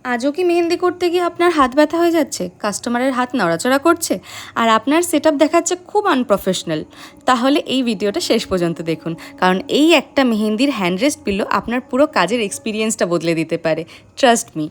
আজও কি মেহেন্দি করতে গিয়ে আপনার হাত ব্যথা হয়ে যাচ্ছে, কাস্টমারের হাত নড়াচড়া করছে, আর আপনার সেটআপ দেখাচ্ছে খুব আনপ্রফেশনাল? তাহলে এই ভিডিওটা শেষ পর্যন্ত দেখুন, কারণ এই একটা মেহেন্দির হ্যান্ডরেস্ট পিলো আপনার পুরো কাজের এক্সপিরিয়েন্সটা বদলে দিতে পারে। Trust me.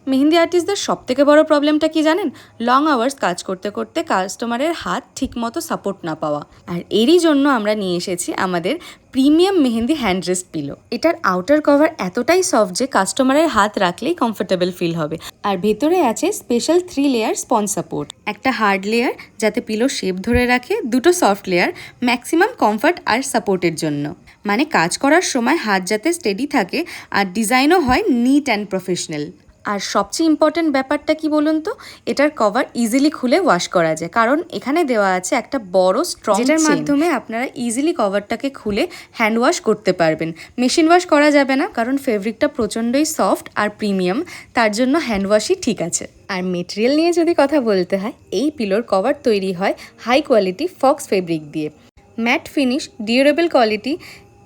মেহেন্দি আর্টিস্টদের সবথেকে বড় প্রবলেমটা কি জানেন? লং আওয়ার্স কাজ করতে করতে কাস্টমারের হাত ঠিকমতো সাপোর্ট না পাওয়া। আর এরই জন্য আমরা নিয়ে এসেছি আমাদের প্রিমিয়াম মেহেন্দি হ্যান্ডরেস্ট পিলো। এটার আউটার কভার এতটাই সফট যে কাস্টমারের হাত রাখলেই কমফোর্টেবল ফিল হবে। আর ভেতরে আছে স্পেশাল 3 লেয়ার স্পঞ্জ সাপোর্ট, একটা হার্ড লেয়ার যাতে পিলো শেপ ধরে রাখে, দুটো সফট লেয়ার ম্যাক্সিমাম কমফর্ট আর সাপোর্টের জন্য। মানে কাজ করার সময় হাত যাতে স্টেডি থাকে আর ডিজাইনও হয় নিট অ্যান্ড প্রফেশনাল। আর সবচেয়ে ইম্পর্ট্যান্ট ব্যাপারটা কি বলুন তো, এটার কভার ইজিলি খুলে ওয়াশ করা যায়, কারণ এখানে দেওয়া আছে একটা বড় স্ট্রং, যেটার মাধ্যমে আপনারা ইজিলি কভারটাকে খুলে হ্যান্ড ওয়াশ করতে পারবেন। মেশিন ওয়াশ করা যাবে না, কারণ ফেব্রিকটা প্রচণ্ডই সফট আর প্রিমিয়াম, তার জন্য হ্যান্ড ওয়াশই ঠিক আছে। আর মেটেরিয়াল নিয়ে যদি কথা বলতে হয়, এই পিলোর কভার তৈরি হয় হাই কোয়ালিটি ফক্স ফেব্রিক দিয়ে। Matte finish, durable quality,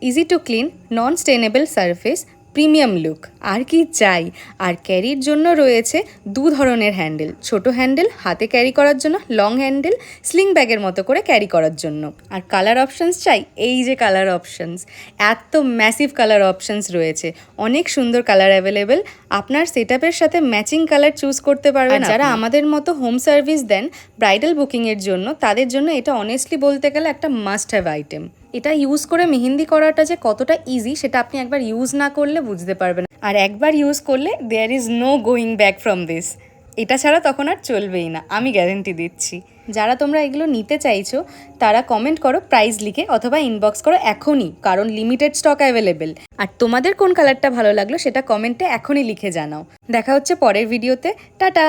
easy to clean, non stainable surface, premium look, আর কি চাই। আর ক্যারির জন্য রয়েছে দু ধরনের হ্যান্ডেল, ছোট হ্যান্ডেল হাতে ক্যারি করার জন্য, লং হ্যান্ডেল স্লিং ব্যাগের মতো করে ক্যারি করার জন্য। আর কালার অপশানস চাই, এই যে কালার অপশানস, এত ম্যাসিভ কালার অপশানস রয়েছে, অনেক সুন্দর কালার অ্যাভেলেবেল। আপনার সেটআপের সাথে ম্যাচিং কালার চুজ করতে পারবেন। যারা আমাদের মতো হোম সার্ভিস দেন ব্রাইডাল বুকিংয়ের জন্য, তাদের জন্য এটা অনেস্টলি বলতে গেলে একটা মাস্ট হ্যাভ আইটেম। এটা ইউজ করে মেহেন্দি করাটা যে কতটা ইজি, সেটা আপনি একবার ইউজ না করলে বুঝতে পারবেন, আর একবার ইউজ করলে there is no going back from this. এটা ছাড়া তখন আর চলবেই না, আমি গ্যারেন্টি দিচ্ছি। যারা তোমরা এগুলো নিতে চাইছো তারা কমেন্ট করো প্রাইস লিখে, অথবা ইনবক্স করো এখনই, কারণ লিমিটেড স্টক অ্যাভেলেবেল। আর তোমাদের কোন কালারটা ভালো লাগলো সেটা কমেন্টে এখনই লিখে জানাও। দেখা হচ্ছে পরের ভিডিওতে। টাটা।